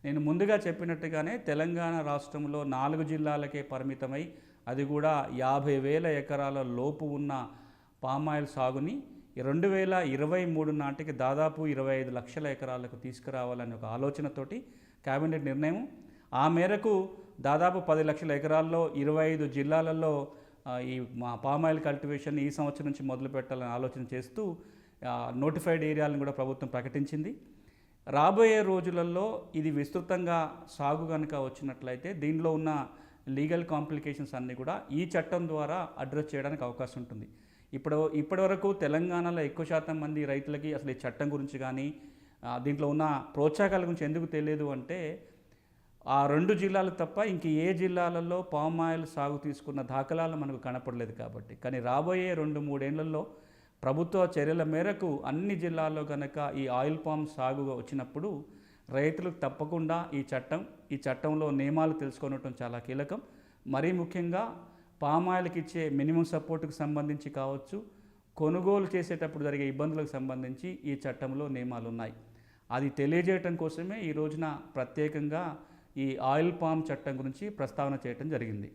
నేను ముందుగా చెప్పినట్టుగానే తెలంగాణ రాష్ట్రంలో 4 జిల్లాలకే పరిమితమై అది కూడా 50,000 ఎకరాల లోపు ఉన్న పామాయిల్ సాగుని 2023 నాటికి దాదాపు 25 లక్షల ఎకరాలకు తీసుకురావాలని ఒక ఆలోచనతోటి కేబినెట్ నిర్ణయం. ఆ మేరకు దాదాపు 10 లక్షల ఎకరాల్లో 25 జిల్లాలలో ఈ మా పామాయిల్ కల్టివేషన్ ఈ సంవత్సరం నుంచి మొదలు పెట్టాలని ఆలోచన చేస్తూ నోటిఫైడ్ ఏరియాలను కూడా ప్రభుత్వం ప్రకటించింది. రాబోయే రోజులలో ఇది విస్తృతంగా సాగు కనుక వచ్చినట్లయితే దీనిలో ఉన్న లీగల్ కాంప్లికేషన్స్ అన్నీ కూడా ఈ చట్టం ద్వారా అడ్రస్ చేయడానికి అవకాశం ఉంటుంది. ఇప్పటివరకు తెలంగాణలో ఎక్కువ శాతం మంది రైతులకి అసలు ఈ చట్టం గురించి కానీ దీంట్లో ఉన్న ప్రోత్సాహకాల గురించి ఎందుకు తెలియదు అంటే ఆ 2 జిల్లాలు తప్ప ఇంక ఏ జిల్లాలలో పామ్ ఆయిల్ సాగు తీసుకున్న దాఖలాలు మనకు కనపడలేదు కాబట్టి. కానీ రాబోయే 2-3 ఏళ్లలో ప్రభుత్వ చర్యల మేరకు అన్ని జిల్లాల్లో కనుక ఈ ఆయిల్ పామ్ సాగు వచ్చినప్పుడు రైతులకు తప్పకుండా ఈ చట్టంలో నియమాలు తెలుసుకోవటం చాలా కీలకం. మరీ ముఖ్యంగా పామ్ ఆయిల్కి ఇచ్చే మినిమం సపోర్ట్కి సంబంధించి కావచ్చు, కొనుగోలు చేసేటప్పుడు జరిగే ఇబ్బందులకు సంబంధించి ఈ చట్టంలో నియమాలు ఉన్నాయి. అది తెలియజేయటం కోసమే ఈ రోజున ప్రత్యేకంగా ఈ ఆయిల్ పామ్ చట్టం గురించి ప్రస్తావన చేయటం జరిగింది.